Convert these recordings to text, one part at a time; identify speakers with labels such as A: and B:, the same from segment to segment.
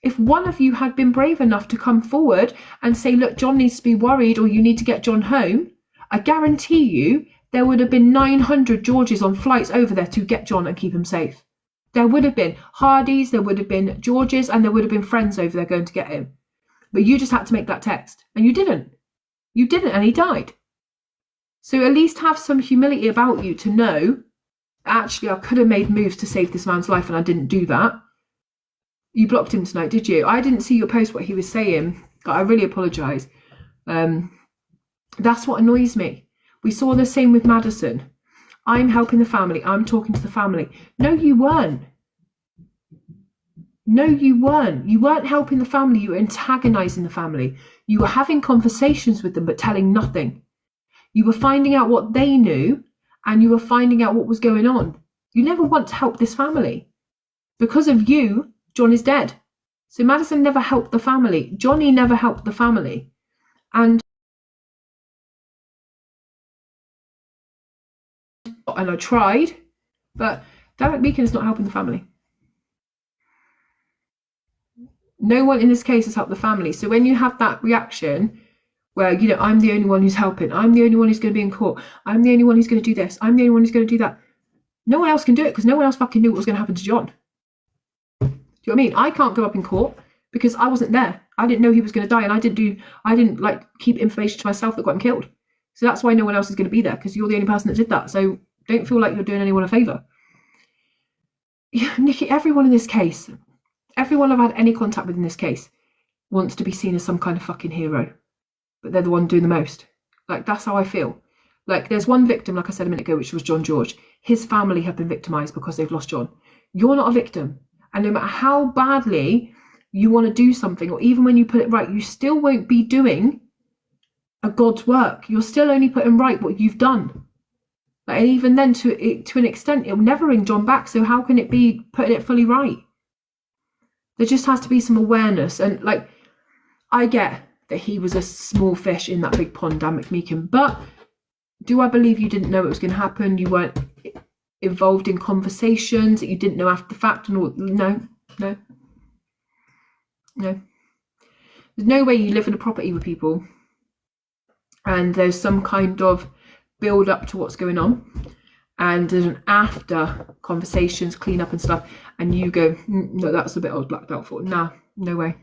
A: if one of you had been brave enough to come forward and say, look, John needs to be worried or you need to get John home, I guarantee you there would have been 900 Georges on flights over there to get John and keep him safe. There would have been Hardys, there would have been Georges, and there would have been friends over there going to get him. But you just had to make that text, and you didn't. You didn't, and he died. So at least have some humility about you to know, actually, I could have made moves to save this man's life, and I didn't do that. You blocked him tonight, did you? I didn't see your post, what he was saying. I really apologise. That's what annoys me. We saw the same with Madison. I'm helping the family. I'm talking to the family. No, you weren't. No, you weren't. You weren't helping the family. You were antagonising the family. You were having conversations with them, but telling nothing. You were finding out what they knew, and you were finding out what was going on. You never want to help this family. Because of you, John is dead. So Madison never helped the family. Johnny never helped the family. And I tried, but mcmeekin is not helping the family. No one in this case has helped the family. So when you have that reaction where, you know, I'm the only one who's helping, I'm the only one who's going to be in court, I'm the only one who's going to do this, I'm the only one who's going to do that. No one else can do it because no one else fucking knew what was going to happen to John. Do you know what I mean? I can't go up in court because I wasn't there. I didn't know he was going to die, and I didn't like keep information to myself that got him killed. So that's why no one else is going to be there, because you're the only person that did that. So don't feel like you're doing anyone a favour. Yeah, Nikki, everyone in this case, everyone I've had any contact with in this case wants to be seen as some kind of fucking hero, but they're the one doing the most. Like, that's how I feel. Like, there's one victim, like I said a minute ago, which was John George. His family have been victimised because they've lost John. You're not a victim. And no matter how badly you want to do something, or even when you put it right, you still won't be doing a God's work. You're still only putting right what you've done. Like, and even then, to an extent, it'll never bring John back. So how can it be putting it fully right? There just has to be some awareness. And like, I get that he was a small fish in that big pond, Dan mcmeekin, but do I believe you didn't know it was going to happen? You weren't involved in conversations that you didn't know after the fact and all? No. There's no way you live in a property with people and there's some kind of build up to what's going on, and there's an after conversations, clean up and stuff, and you go, no, that's a bit old, blacked out for. Nah, no way.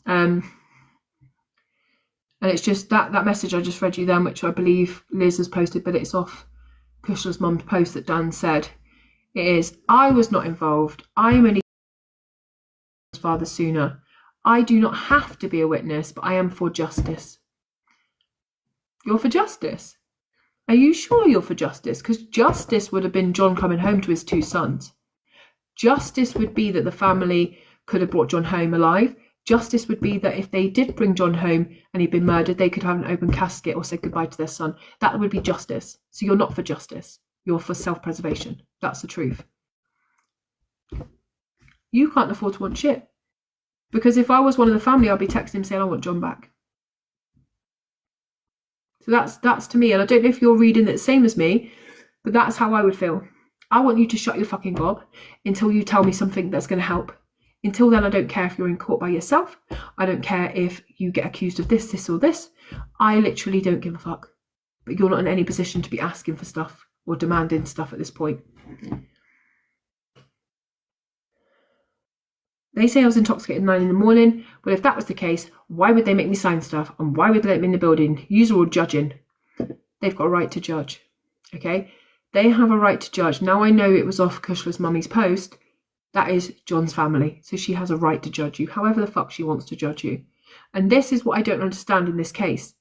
A: And it's just that message I just read you then, which I believe Liz has posted, but it's off Kushla's mum's post, that Dan said. It is, I was not involved. I am only father sooner. I do not have to be a witness, but I am for justice. You're for justice? Are you sure you're for justice? Because justice would have been John coming home to his two sons. Justice would be that the family could have brought John home alive. Justice would be that if they did bring John home and he'd been murdered, they could have an open casket or say goodbye to their son. That would be justice. So you're not for justice. You're for self-preservation. That's the truth. You can't afford to want shit. Because if I was one of the family, I'd be texting him saying, I want John back. So that's to me. And I don't know if you're reading it the same as me, but that's how I would feel. I want you to shut your fucking gob until you tell me something that's going to help. Until then, I don't care if you're in court by yourself. I don't care if you get accused of this or this. I literally don't give a fuck. But you're not in any position to be asking for stuff or demanding stuff at this point. They say I was intoxicated at 9 in the morning. Well, if that was the case, why would they make me sign stuff? And why would they let me in the building? You're all judging. They've got a right to judge. Okay? They have a right to judge. Now I know it was off Kushla's mummy's post. That is John's family. So she has a right to judge you, however the fuck she wants to judge you. And this is what I don't understand in this case.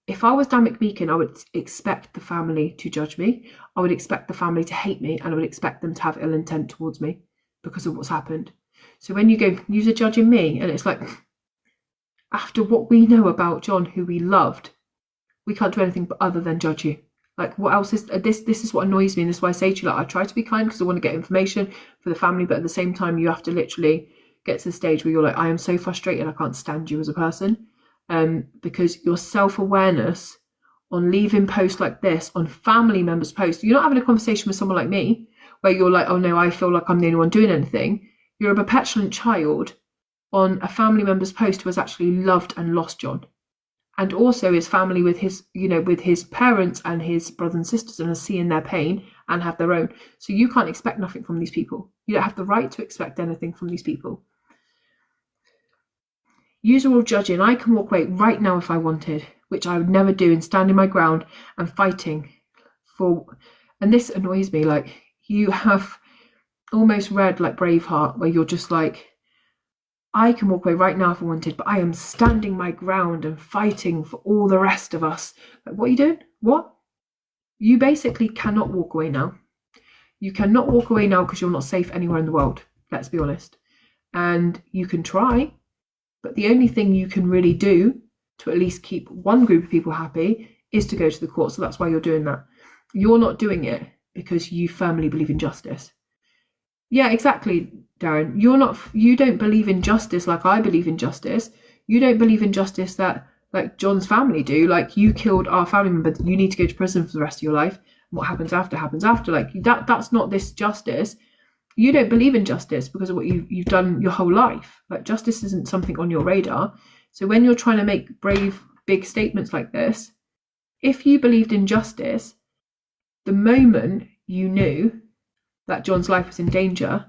A: If I was Dan mcmeekin, I would expect the family to judge me. I would expect the family to hate me. And I would expect them to have ill intent towards me because of what's happened. So when you go, use a judging me, and it's like, after what we know about John, who we loved, we can't do anything but other than judge you. Like, what else is this? This is what annoys me, and this is why I say to you, like, I try to be kind because I want to get information for the family, but at the same time, you have to literally get to the stage where you're like, I am so frustrated, I can't stand you as a person, because your self-awareness on leaving posts like this, on family members' posts, you're not having a conversation with someone like me, where you're like, oh no, I feel like I'm the only one doing anything. You're a petulant child on a family member's post who has actually loved and lost John. And also is family with his, with his parents and his brothers and sisters, and are seeing their pain and have their own. So you can't expect nothing from these people. You don't have the right to expect anything from these people. Yous are all judging. I can walk away right now if I wanted, which I would never do, and standing my ground and fighting for. And this annoys me. Like, you have almost read like Braveheart, where you're just like, I can walk away right now if I wanted, but I am standing my ground and fighting for all the rest of us. Like, what are you doing? What? You basically cannot walk away now. You cannot walk away now because you're not safe anywhere in the world. Let's be honest. And you can try, but the only thing you can really do to at least keep one group of people happy is to go to the court. So that's why you're doing that. You're not doing it because you firmly believe in justice. Yeah, exactly, Darren. You don't believe in justice like I believe in justice. You don't believe in justice that like John's family do. Like, you killed our family member, you need to go to prison for the rest of your life. What happens after happens after. Like, that's not this justice. You don't believe in justice because of what you've done your whole life. Like, justice isn't something on your radar. So when you're trying to make brave, big statements like this, if you believed in justice, the moment you knew that John's life was in danger,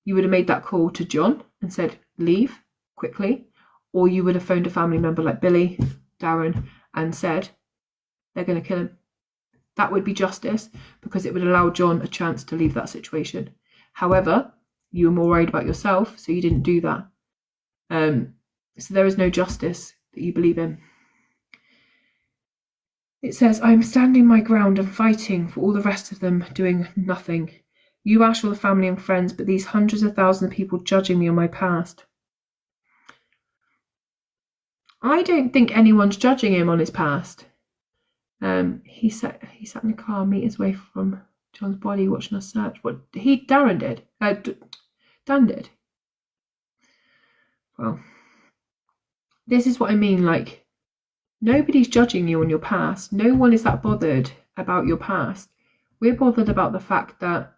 A: you would have made that call to John and said, leave quickly. Or you would have phoned a family member like Billy, Darren, and said, they're going to kill him. That would be justice, because it would allow John a chance to leave that situation. However, you were more worried about yourself, so you didn't do that. So there is no justice that you believe in. It says, I'm standing my ground and fighting for all the rest of them doing nothing. You ask all the family and friends, but these hundreds of thousands of people judging me on my past. I don't think anyone's judging him on his past. He sat in a car meters away from John's body watching us search. What Darren did. Dan did. Well, this is what I mean. Like, nobody's judging you on your past. No one is that bothered about your past. We're bothered about the fact that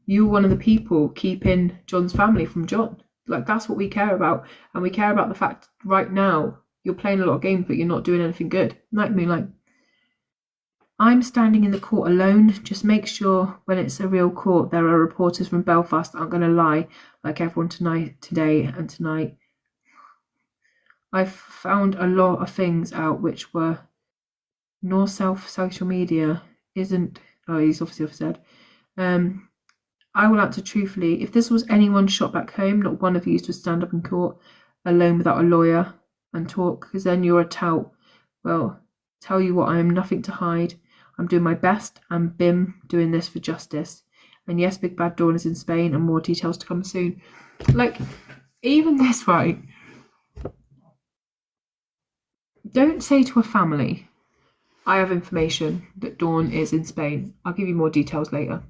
A: you're one of the people keeping John's family from John. Like, that's what we care about. And we care about the fact right now you're playing a lot of games, but you're not doing anything good. Like me, like, I'm standing in the court alone. Just make sure when it's a real court, there are reporters from Belfast that aren't going to lie like everyone today and tonight. I've found a lot of things out which were North South social media isn't. Oh, he's obviously said. I will answer truthfully. If this was anyone shot back home, not one of you would stand up in court alone without a lawyer and talk, because then you're a tout. Well, tell you what, I am nothing to hide. I'm doing my best, and Bim doing this for justice. And yes, Big Bad Dawn is in Spain, and more details to come soon. Like, even this, right? Don't say to a family, I have information that Dawn is in Spain. I'll give you more details later.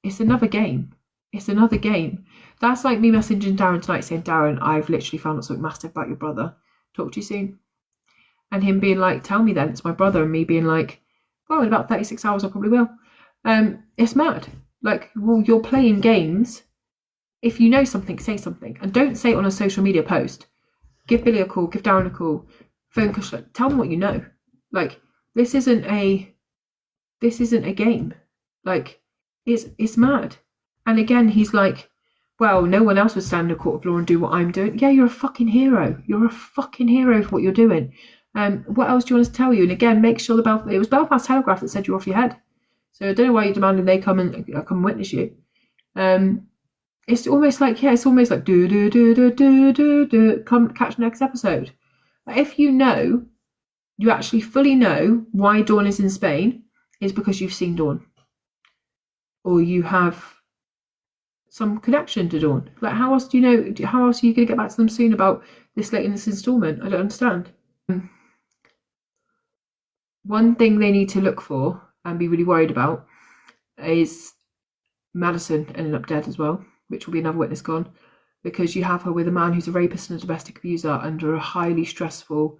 A: It's another game. It's another game. That's like me messaging Darren tonight saying, Darren, I've literally found out something massive about your brother. Talk to you soon. And him being like, tell me then, it's my brother. And me being like, well, in about 36 hours I probably will. It's mad. Like, well, you're playing games. If you know something, say something. And don't say it on a social media post. Give Billy a call, give Darren a call, phone call, tell them what you know. Like, this isn't a game. Like, it's mad. And again, he's like, well, no one else would stand in a court of law and do what I'm doing. Yeah, you're a fucking hero. You're a fucking hero for what you're doing. What else do you want us to tell you? And again, make sure it was Belfast Telegraph that said you're off your head. So I don't know why you're demanding they come and witness you. It's almost like, do. Come catch the next episode. But if you actually fully know why Dawn is in Spain, is because you've seen Dawn. Or you have some connection to Dawn. Like, how else do you know? How else are you going to get back to them soon about this late in this instalment? I don't understand. One thing they need to look for and be really worried about is Madison ending up dead as well, which will be another witness gone, because you have her with a man who's a rapist and a domestic abuser under a highly stressful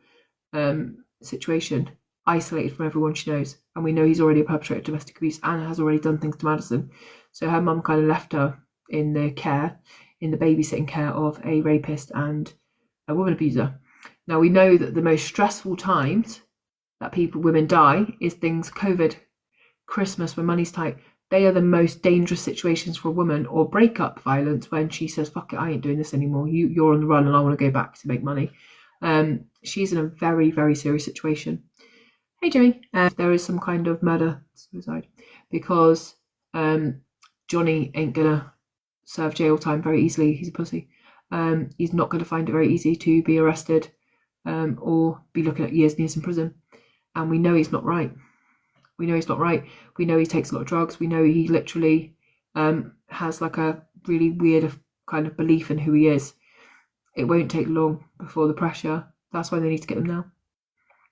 A: situation, isolated from everyone she knows. And we know he's already a perpetrator of domestic abuse and has already done things to Madison. So her mum kind of left her in the care. in the babysitting care of a rapist and a woman abuser. Now, we know that the most stressful times that women die is things COVID, Christmas, when money's tight. They are the most dangerous situations for a woman, or breakup violence when she says, fuck it, I ain't doing this anymore. You're on the run and I want to go back to make money. She's in a very, very serious situation. Hey, Jimmy. There is some kind of murder-suicide because Johnny ain't going to serve jail time very easily. He's a pussy. He's not going to find it very easy to be arrested or be looking at years and years in prison. And we know he's not right. We know he's not right. We know he takes a lot of drugs. We know he literally has like a really weird kind of belief in who he is. It won't take long before the pressure. That's why they need to get them now.